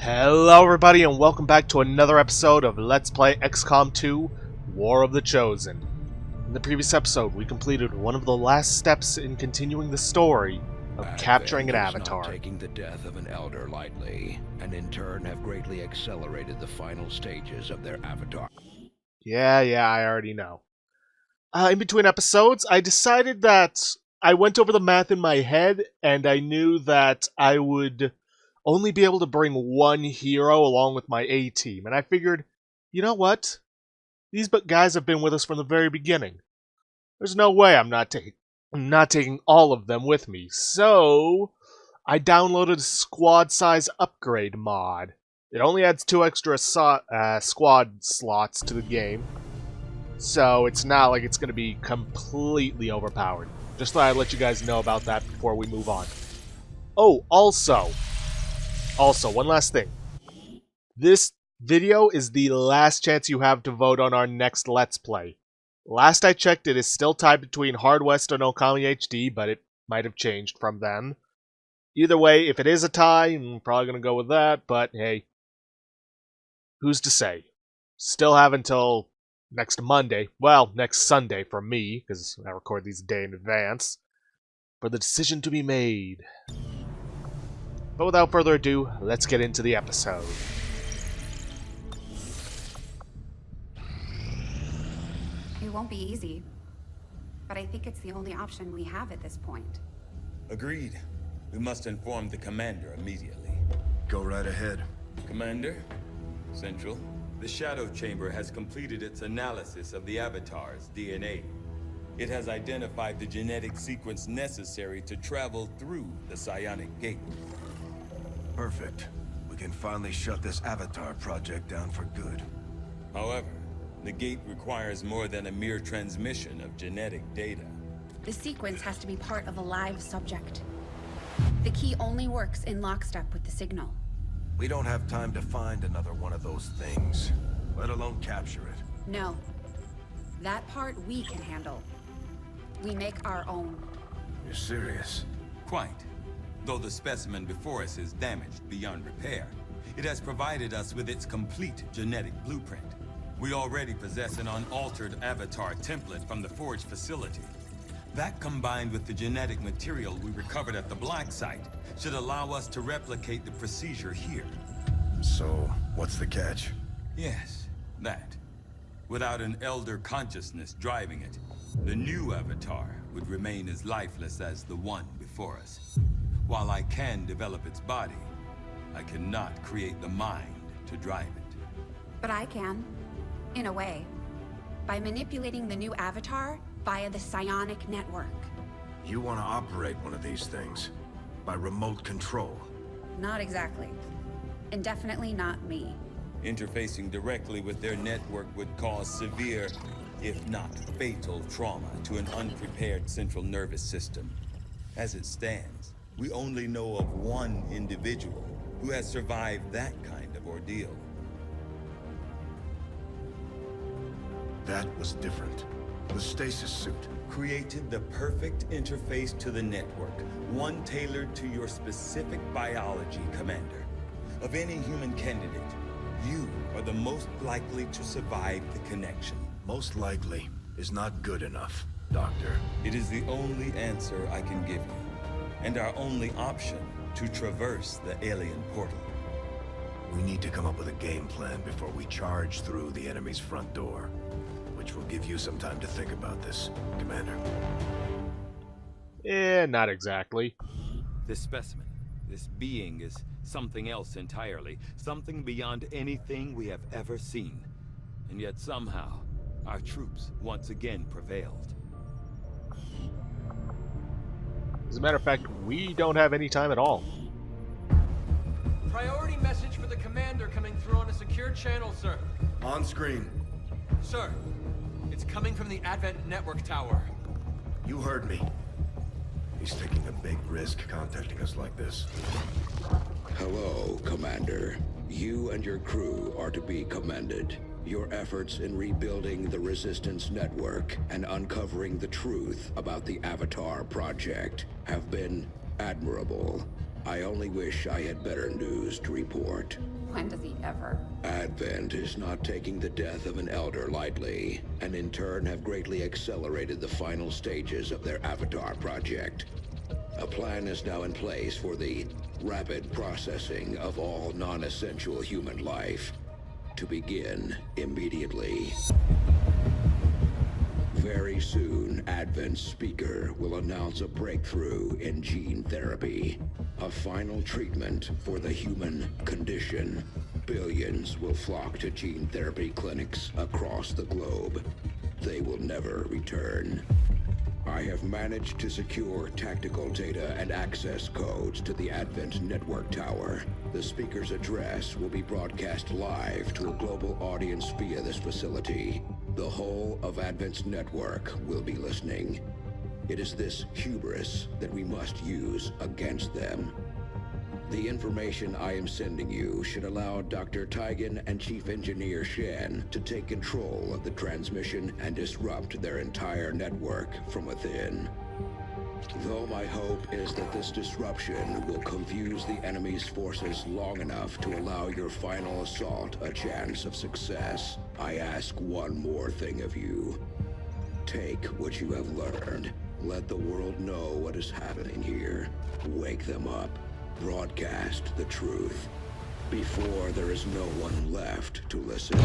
Hello everybody and welcome back to another episode of Let's Play XCOM 2 War of the Chosen. In the previous episode, we completed one of the last steps in continuing the story of capturing an avatar. Not taking the death of an elder lightly, and in turn have greatly accelerated the final stages of their avatar. Yeah, I already know. In between episodes, I decided that I went over the math in my head, and I knew that I would only be able to bring one hero along with my A-team. And I figured, you know what? These guys have been with us from the very beginning. There's no way I'm not taking all of them with me. So I downloaded a squad size upgrade mod. It only adds 2 extra squad slots to the game. So it's not like it's going to be completely overpowered. Just thought I'd let you guys know about that before we move on. Oh, also, one last thing. This video is the last chance you have to vote on our next Let's Play. Last I checked, it is still tied between Hard West and Okami HD, but it might have changed from then. Either way, if it is a tie, I'm probably going to go with that, but hey, who's to say? Still have until next Monday, well, next Sunday for me, because I record these a day in advance, for the decision to be made. But without further ado, let's get into the episode. It won't be easy, but I think it's the only option we have at this point. Agreed. We must inform the commander immediately. Go right ahead. Commander, Central, the Shadow Chamber has completed its analysis of the Avatar's DNA. It has identified the genetic sequence necessary to travel through the Psionic Gate. Perfect. We can finally shut this Avatar project down for good. However, the gate requires more than a mere transmission of genetic data. The sequence has to be part of a live subject. The key only works in lockstep with the signal. We don't have time to find another one of those things, let alone capture it. No. That part we can handle. We make our own. You're serious? Quite. Though the specimen before us is damaged beyond repair, it has provided us with its complete genetic blueprint. We already possess an unaltered avatar template from the Forge facility. That, combined with the genetic material we recovered at the Black Site, should allow us to replicate the procedure here. So, what's the catch? Yes, that. Without an elder consciousness driving it, the new avatar would remain as lifeless as the one before us. While I can develop its body, I cannot create the mind to drive it. But I can, in a way, by manipulating the new avatar via the psionic network. You want to operate one of these things? By remote control? Not exactly. And definitely not me. Interfacing directly with their network would cause severe, if not fatal, trauma to an unprepared central nervous system. As it stands, we only know of one individual who has survived that kind of ordeal. That was different. The stasis suit. Created the perfect interface to the network, one tailored to your specific biology, Commander. Of any human candidate, you are the most likely to survive the connection. Most likely is not good enough, Doctor. It is the only answer I can give you, and our only option to traverse the alien portal. We need to come up with a game plan before we charge through the enemy's front door, which will give you some time to think about this, Commander. Not exactly. This specimen, this being, is something else entirely, something beyond anything we have ever seen. And yet somehow, our troops once again prevailed. As a matter of fact, we don't have any time at all. Priority message for the commander coming through on a secure channel, sir. On screen. Sir, it's coming from the Advent Network Tower. You heard me. He's taking a big risk contacting us like this. Hello, Commander. You and your crew are to be commended. Your efforts in rebuilding the Resistance network and uncovering the truth about the Avatar project have been admirable. I only wish I had better news to report. When does he ever? Advent is not taking the death of an elder lightly, and in turn have greatly accelerated the final stages of their Avatar project. A plan is now in place for the rapid processing of all non-essential human life, to begin immediately. Very soon, Advent's speaker will announce a breakthrough in gene therapy, a final treatment for the human condition. Billions will flock to gene therapy clinics across the globe. They will never return. I have managed to secure tactical data and access codes to the Advent network tower. The speaker's address will be broadcast live to a global audience via this facility. The whole of Advent's network will be listening. It is this hubris that we must use against them. The information I am sending you should allow Dr. Taigen and Chief Engineer Shen to take control of the transmission and disrupt their entire network from within. Though my hope is that this disruption will confuse the enemy's forces long enough to allow your final assault a chance of success, I ask one more thing of you. Take what you have learned. Let the world know what is happening here. Wake them up. Broadcast the truth before there is no one left to listen.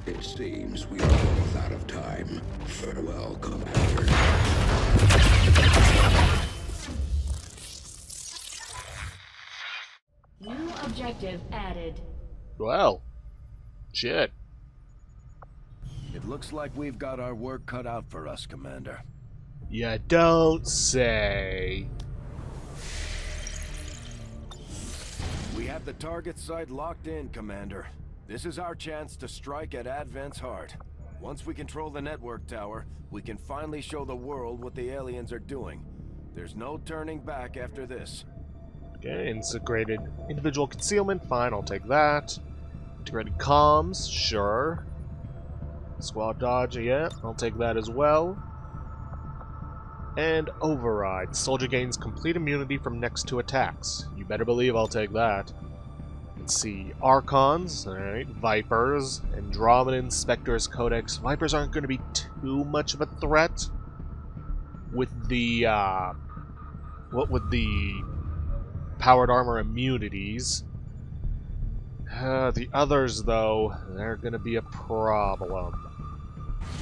It seems we are both out of time. Farewell, Commander. New objective added. Well, shit. It looks like we've got our work cut out for us, Commander. You don't say. We have the target site locked in, Commander. This is our chance to strike at Advent's heart. Once we control the network tower, we can finally show the world what the aliens are doing. There's no turning back after this. Okay, integrated individual concealment, fine, I'll take that. Integrated comms, sure. Squad dodge, yeah, I'll take that as well. And override. Soldier gains complete immunity from next 2 attacks. You better believe I'll take that. Let's see. Archons, alright. Vipers, Andromedan, Spectres, Codex. Vipers aren't going to be too much of a threat. With the, what with the powered armor immunities. The others, though, they're going to be a problem.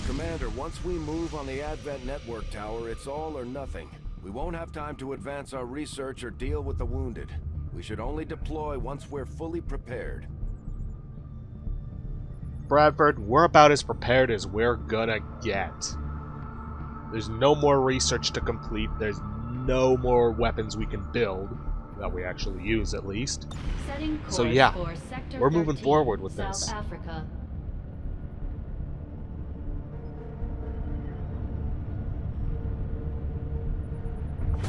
Commander, once we move on the Advent network tower, it's all or nothing. We won't have time to advance our research or deal with the wounded. We should only deploy once we're fully prepared. Bradford, we're about as prepared as we're gonna get. There's no more research to complete. There's no more weapons we can build. That we actually use, at least. Setting course So yeah, for Sector we're moving 13, forward with South this. Africa.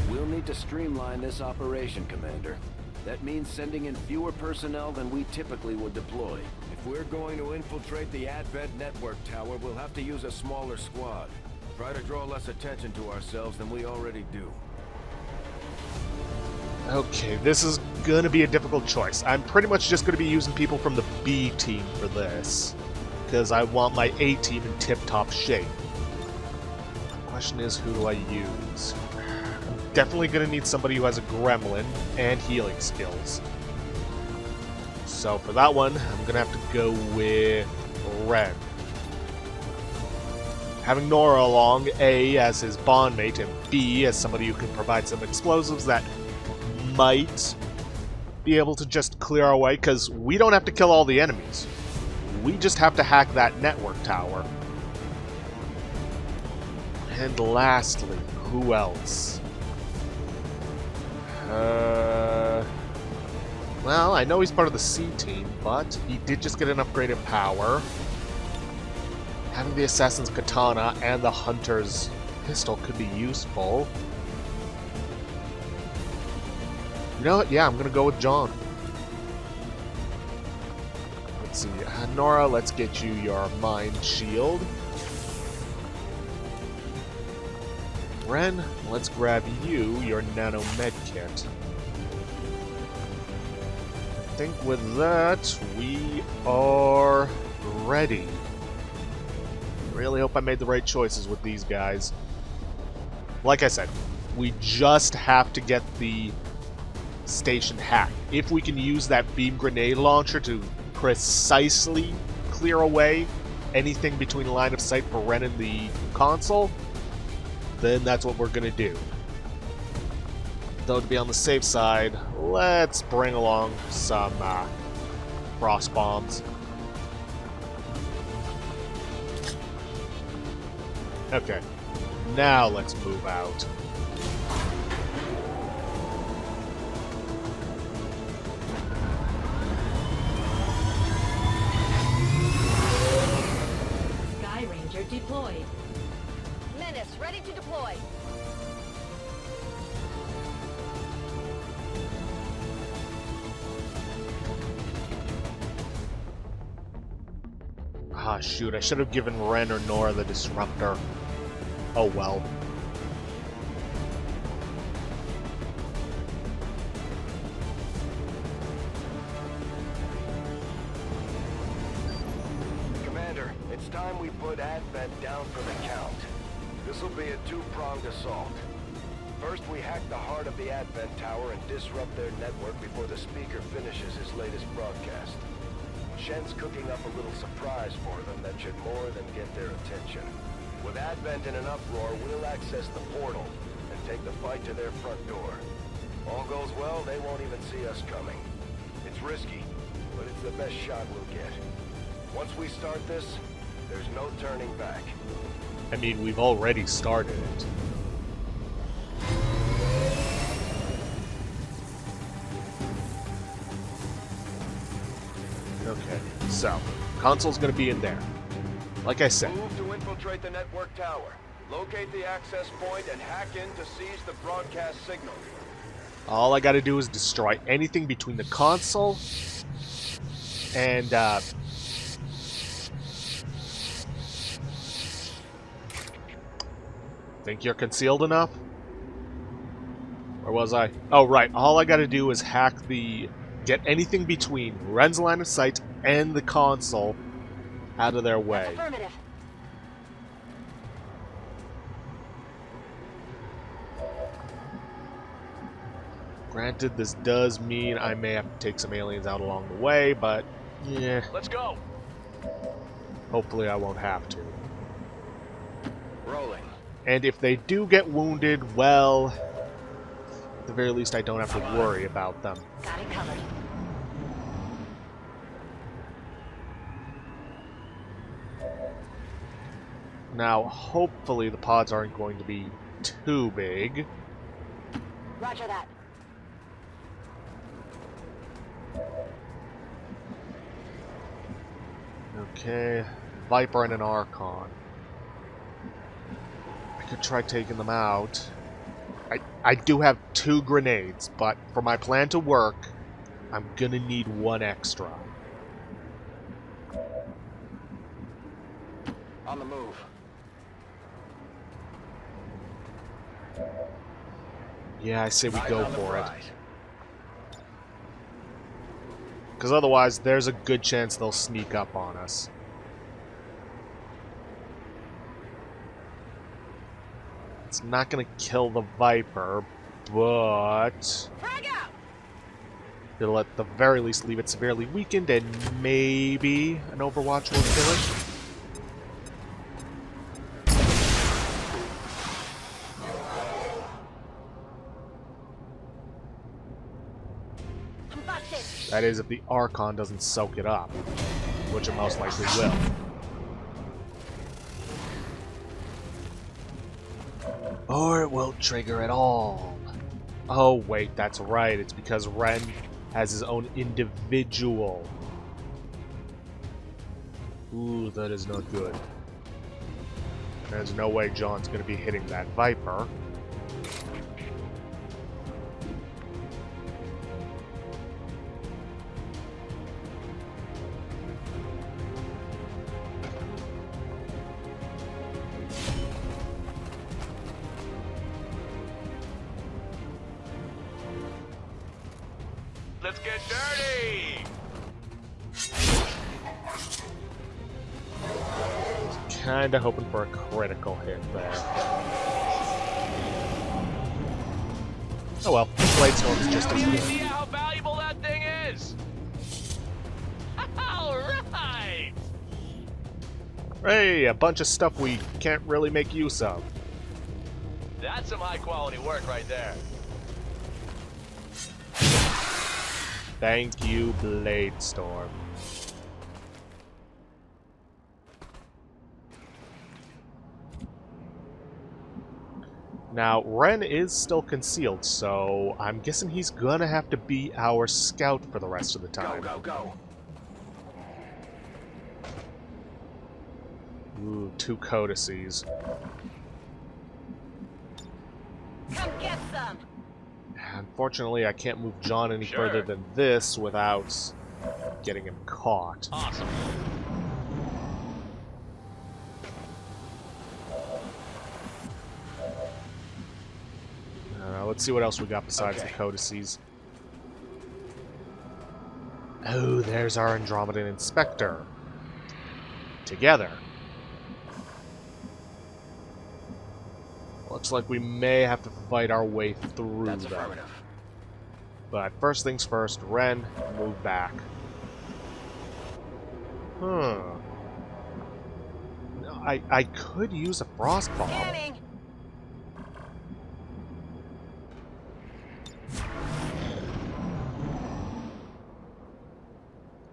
We'll need to streamline this operation, Commander. That means sending in fewer personnel than we typically would deploy. If we're going to infiltrate the Advent network tower, we'll have to use a smaller squad. Try to draw less attention to ourselves than we already do. Okay, this is gonna be a difficult choice. I'm pretty much just gonna be using people from the B team for this. Because I want my A team in tip-top shape. The question is, who do I use? I'm definitely gonna need somebody who has a gremlin and healing skills. So for that one, I'm gonna have to go with Ren. Having Nora along, A as his bondmate, and B as somebody who can provide some explosives that might be able to just clear our way, because we don't have to kill all the enemies. We just have to hack that network tower. And lastly, who else? Well, I know he's part of the C team, but he did just get an upgrade in power. Having the Assassin's Katana and the Hunter's Pistol could be useful. You know what? Yeah, I'm gonna go with John. Let's see. Nora, let's get you your Mind Shield. Ren, let's grab you, your nano med kit. I think with that, we are ready. Really hope I made the right choices with these guys. Like I said, we just have to get the station hacked. If we can use that beam grenade launcher to precisely clear away anything between line of sight for Ren and the console, then that's what we're gonna do. Though to be on the safe side, let's bring along some frost bombs. Okay, now let's move out. Sky Ranger deployed. Menace, ready to deploy. Ah, shoot, I should have given Ren or Nora the disruptor. Oh well. Commander, it's time we put Advent down for the count. This'll be a two-pronged assault. First, we hack the heart of the Advent Tower and disrupt their network before the speaker finishes his latest broadcast. Shen's cooking up a little surprise for them that should more than get their attention. With Advent in an uproar, we'll access the portal and take the fight to their front door. All goes well, they won't even see us coming. It's risky, but it's the best shot we'll get. Once we start this, there's no turning back. I mean, we've already started it. Okay, so, console's gonna be in there. Like I said. Move to infiltrate the network tower. Locate the access point and hack in to seize the broadcast signal. All I gotta do is destroy anything between the console and, think you're concealed enough? Where was I? Oh, right. All I gotta do is hack the... Get anything between Ren's line of sight and the console out of their way. Affirmative. Granted, this does mean I may have to take some aliens out along the way, but yeah. Let's go. Hopefully I won't have to. Rolling. And if they do get wounded, well, at the very least I don't have to worry about them. Got it covered. Now, hopefully the pods aren't going to be too big. Roger that. Okay, Viper and an Archon. I could try taking them out. I do have 2 grenades, but for my plan to work, I'm gonna need 1 extra. On the move. Yeah, I say we Eyes go on the for it. prize. Because otherwise, there's a good chance they'll sneak up on us. It's not going to kill the Viper, but Frag out! it'll at the very least leave it severely weakened, and maybe an Overwatch will kill it. That is, if the Archon doesn't soak it up, which it most likely will. Or it won't trigger at all. Oh, wait, that's right. It's because Ren has his own individual. Ooh, that is not good. There's no way John's going to be hitting that Viper. let's get dirty! Kinda hoping for a critical hit there. Oh well, Blade Storm is just as Any good. idea how valuable that thing is? Alright! Hey, a bunch of stuff we can't really make use of. That's some high quality work right there. Thank you, Blade Storm. Now, Ren is still concealed, so I'm guessing he's gonna have to be our scout for the rest of the time. Go. Ooh, 2 codices. Come get some. Unfortunately, I can't move John any further than this without getting him caught. Awesome. Let's see what else we got besides the codices. Oh, there's our Andromedan Inspector. Together. Looks like we may have to fight our way through That's them. affirmative. But first things first, Ren, move back. No, I could use a frost bomb. Scanning.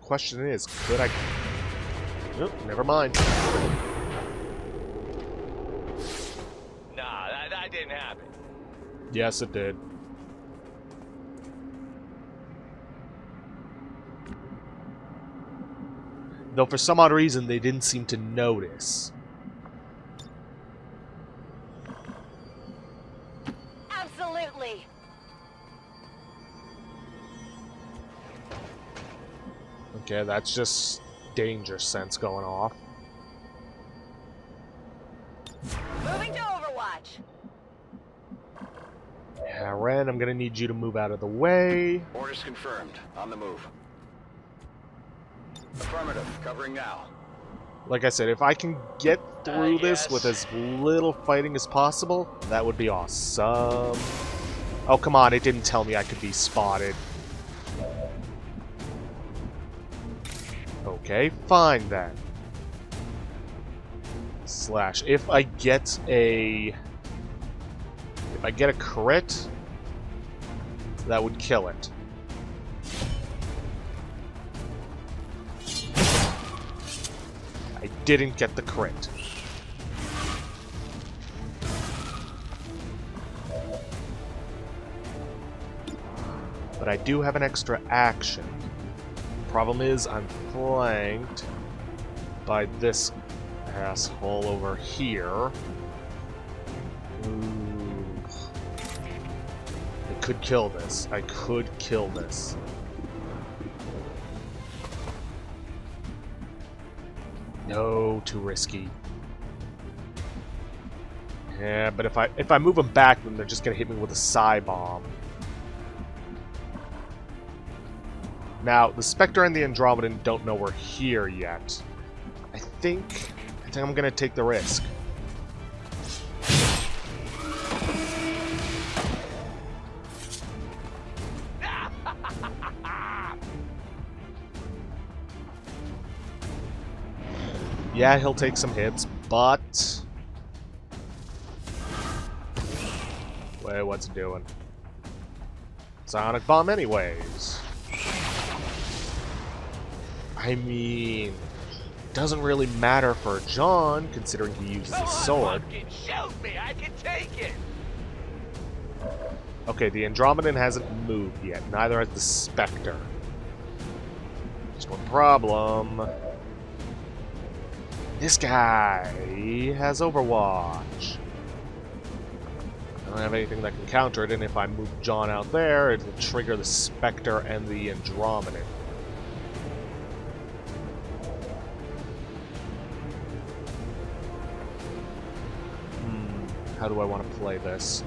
Question is, could I... Nope, never mind. Nah, that didn't happen. Yes, it did. Though for some odd reason, they didn't seem to notice. Absolutely. Okay, that's just danger sense going off. Moving to Overwatch. Yeah, Ren, I'm gonna need you to move out of the way. Orders confirmed. On the move. Affirmative. Covering now. Like I said, if I can get through this with as little fighting as possible, that would be awesome. Oh, come on, it didn't tell me I could be spotted. Okay, fine then. Slash, if I get a crit, that would kill it. I didn't get the crit. But I do have an extra action. Problem is, I'm flanked by this asshole over here. Ooh. I could kill this. I could kill this. No, too risky. Yeah, but if I move them back, then they're just gonna hit me with a Psi Bomb. Now, the Spectre and the Andromedan don't know we're here yet. I think I'm gonna take the risk. Yeah, he'll take some hits, but... Wait, what's it doing? Sonic Bomb anyways. I mean, doesn't really matter for John, considering he uses his sword. Shoot me, I can take it. Okay, the Andromedan hasn't moved yet, neither has the Spectre. Just one problem. This guy has Overwatch. I don't have anything that can counter it, and if I move John out there, it'll trigger the Spectre and the Andromedan. How do I want to play this?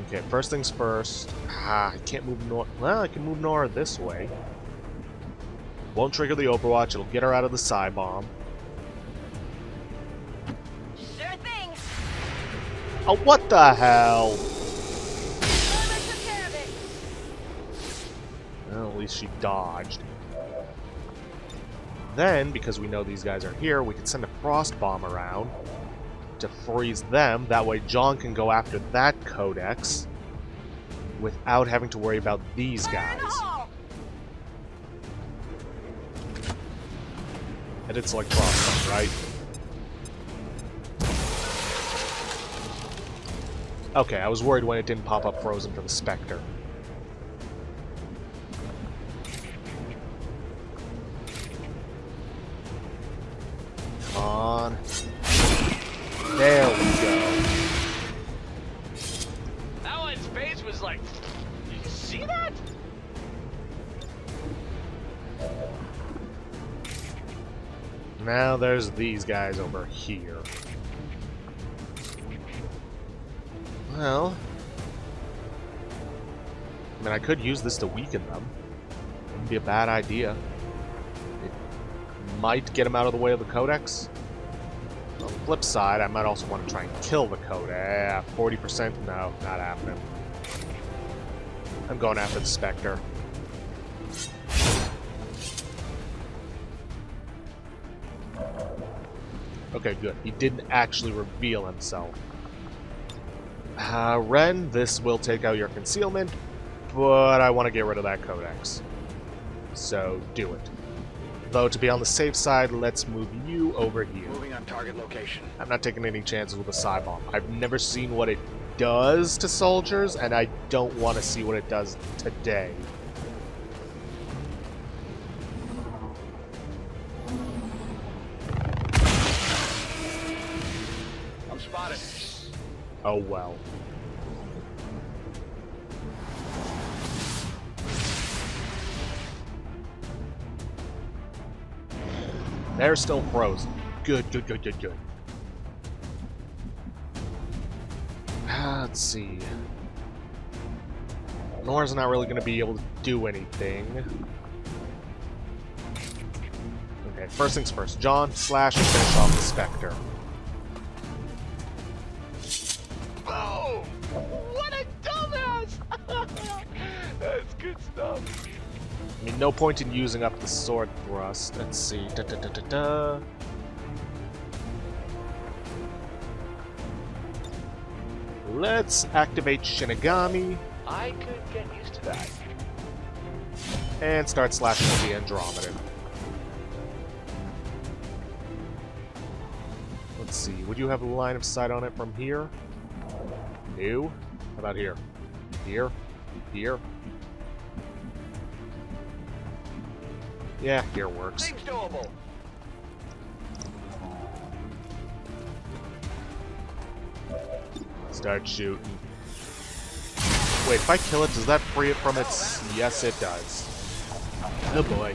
Okay, first things first. I can't move north. Well, I can move north this way. Won't trigger the Overwatch. It'll get her out of the Psy Bomb. Sure thing. Oh, what the hell? I took care of it. Well, at least she dodged. Then, because we know these guys are here, we can send a Frost Bomb around to freeze them. That way John can go after that Codex without having to worry about these guys. And it's like Frost Bomb, right? Okay, I was worried when it didn't pop up frozen for the Spectre. Come on. There we go. That one's face was like... Did you see that? Now there's these guys over here. Well... I mean, I could use this to weaken them. Wouldn't be a bad idea. It might get them out of the way of the Codex. On the flip side, I might also want to try and kill the Codex. 40%? No, not happening. I'm going after the Spectre. Okay, good. He didn't actually reveal himself. Ren, this will take out your concealment, but I want to get rid of that Codex. So, do it. Though, to be on the safe side, let's move you over here. Moving on target location. I'm not taking any chances with a Psy Bomb. I've never seen what it does to soldiers, and I don't want to see what it does today. I'm spotted. Oh well. They're still frozen. Good, good, good, good, good. Let's see. Nora's not really going to be able to do anything. Okay, first things first. John, slash, and finish off the Spectre. Boom! What a dumbass! That's good stuff. I mean, no point in using up the sword thrust. Let's see. Da-da-da-da-da. Let's activate Shinigami. I could get used to that. And start slashing at the Andromedan. Let's see. Would you have a line of sight on it from here? No. How about here? Here? Here? Yeah, here works. Seems doable. Start shooting. Wait, if I kill it, does that free it from its... Yes, it does. Oh boy.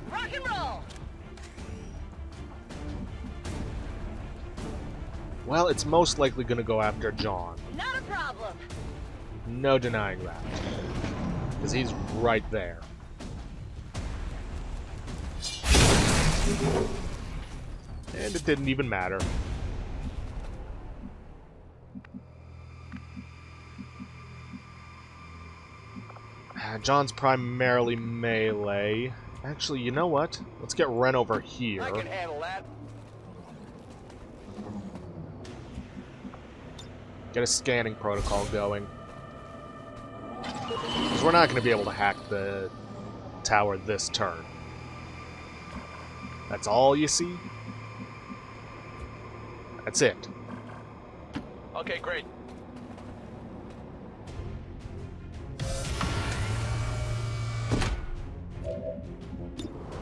Rock and roll. Well, it's most likely going to go after John. Not a problem. No denying that. Because he's right there. And it didn't even matter. John's primarily melee. Actually, you know what? Let's get Ren over here. I can handle that. Get a scanning protocol going. Because we're not going to be able to hack the tower this turn. That's all you see? That's it. Okay, great.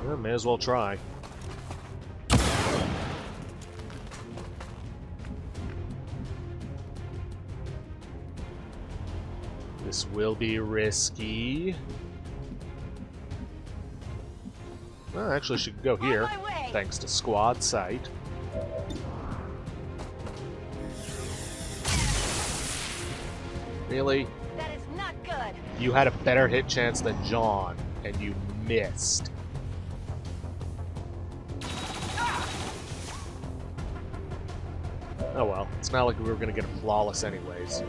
Well, may as well try. This will be risky. Well, actually, she could go here, On my way. thanks to Squad Sight. Really? That is not good. You had a better hit chance than John, and you missed. Oh well, it's not like we were gonna get a flawless anyways.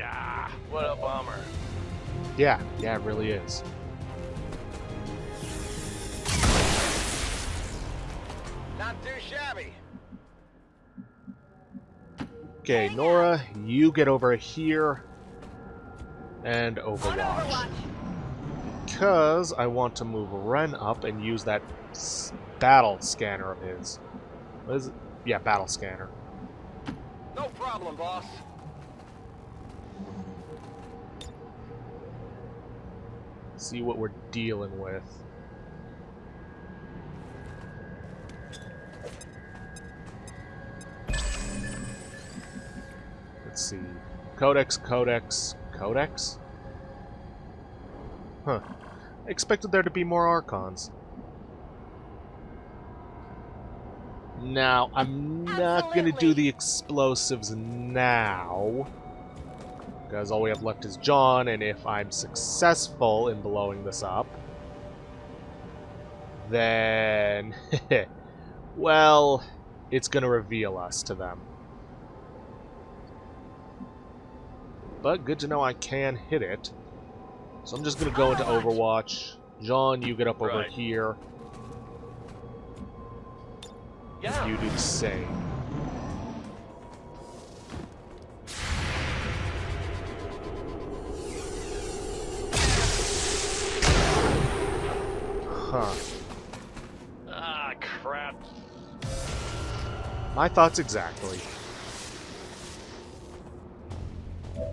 Ah, what a bummer. Yeah, it really is. Not too shabby. Okay, Nora, you get over here and On Overwatch. Overwatch. Because I want to move Ren up and use that battle scanner of his. What is it? Yeah, battle scanner. No problem, boss. See what we're dealing with. Let's see. Codex. Codex? Huh. I expected there to be more Archons. Now, I'm not gonna do the explosives now. Because all we have left is John, and if I'm successful in blowing this up, then... well, it's gonna reveal us to them. But good to know I can hit it. So I'm just gonna go into Overwatch. John, you get up over here. Yeah. You do the same. Huh. Ah, crap. My thoughts exactly.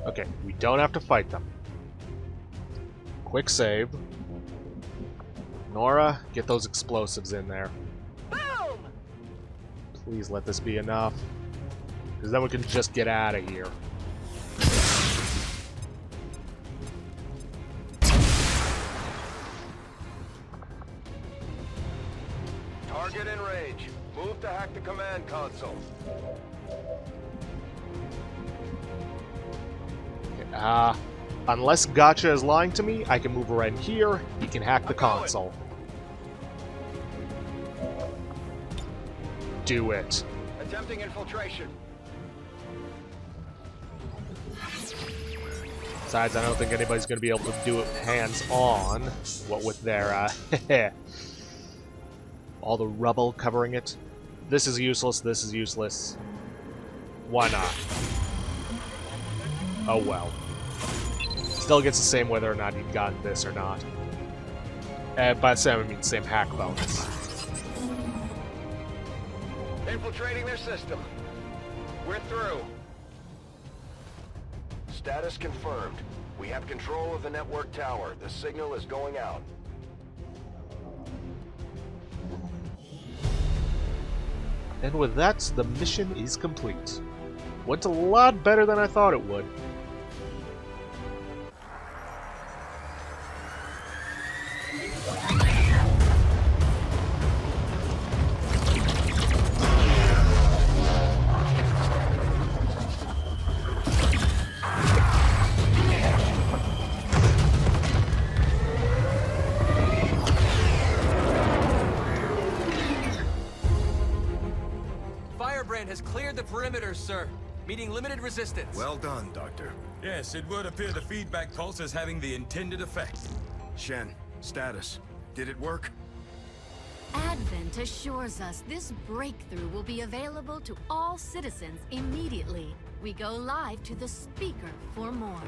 Okay, we don't have to fight them. Quick save. Nora, get those explosives in there. Boom! Please let this be enough. Because then we can just get out of here. Target in range. Move to hack the command console. Unless Gotcha is lying to me, I can move around here. He can hack the console. Do it. Attempting infiltration. Besides, I don't think anybody's going to be able to do it hands-on. What with their, all the rubble covering it. This is useless, this is useless. Why not? Oh well. Still gets the same whether or not he'd gotten this or not. By same, I mean same hack bonus. Infiltrating their system. We're through. Status confirmed. We have control of the network tower. The signal is going out. And with that, the mission is complete. Went a lot better than I thought it would. Has cleared the perimeter, sir. Meeting limited resistance. Well done, Doctor. Yes, it would appear the feedback pulse is having the intended effect. Shen, status. Did it work? Advent assures us this breakthrough will be available to all citizens immediately. We go live to the speaker for more.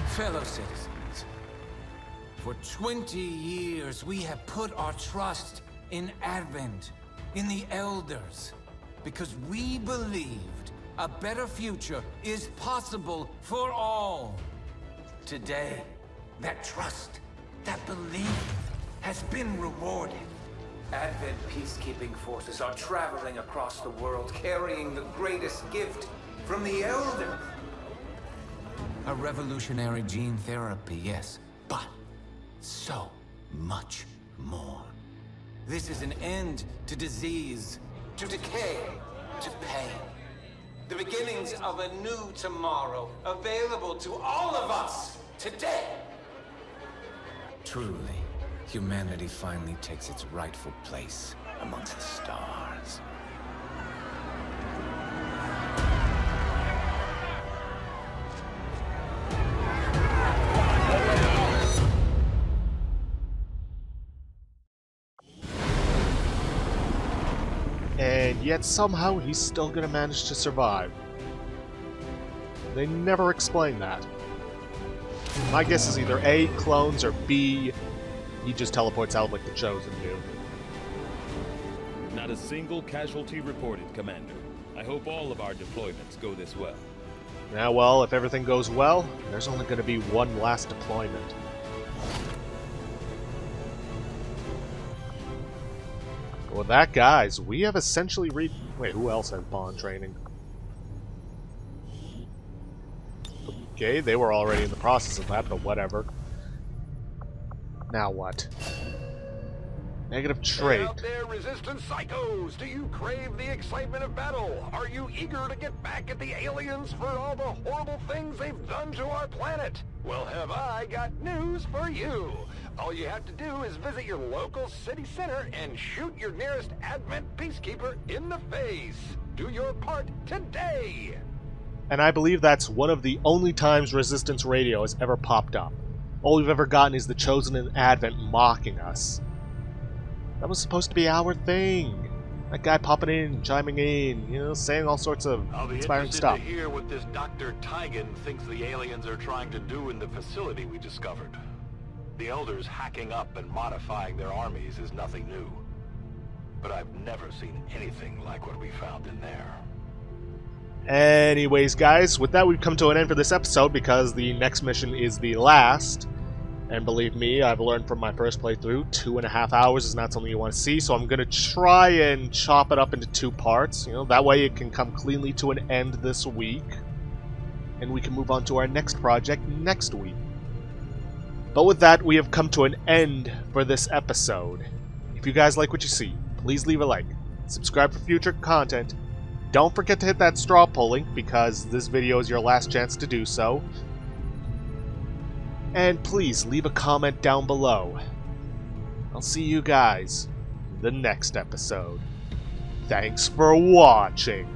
Fellow citizens, for 20 years we have put our trust in Advent, in the Elders, because we believed a better future is possible for all. Today, that trust, that belief, has been rewarded. Advent peacekeeping forces are traveling across the world, carrying the greatest gift from the Elders. A revolutionary gene therapy, yes, but so much more. This is an end to disease, to decay, to pain. The beginnings of a new tomorrow, available to all of us today. Truly, humanity finally takes its rightful place amongst the stars. And yet somehow he's still gonna manage to survive. They never explain that. My guess is either A, clones, or B, he just teleports out like the Chosen do. Not a single casualty reported, Commander. I hope all of our deployments go this well. Now, well, if everything goes well, there's only gonna be one last deployment. With that, guys, we have essentially Wait, who else has bond training? Okay, they were already in the process of that, but whatever. Now what? Negative trait. Hey out there, resistance psychos! Do you crave the excitement of battle? Are you eager to get back at the aliens for all the horrible things they've done to our planet? Well, have I got news for you! All you have to do is visit your local city center and shoot your nearest Advent Peacekeeper in the face. Do your part today! And I believe that's one of the only times Resistance Radio has ever popped up. All we've ever gotten is the Chosen and Advent mocking us. That was supposed to be our thing. That guy popping in, chiming in, you know, saying all sorts of inspiring stuff. I'll be interested to hear what this Dr. Tygan thinks the aliens are trying to do in the facility we discovered. The Elders hacking up and modifying their armies is nothing new. But I've never seen anything like what we found in there. Anyways, guys, with that we've come to an end for this episode because the next mission is the last. And believe me, I've learned from my first playthrough, 2.5 hours is not something you want to see, so I'm going to try and chop it up into 2 parts. You know, that way it can come cleanly to an end this week. And we can move on to our next project next week. But with that, we have come to an end for this episode. If you guys like what you see, please leave a like, subscribe for future content. Don't forget to hit that straw poll link because this video is your last chance to do so. And please leave a comment down below. I'll see you guys in the next episode. Thanks for watching.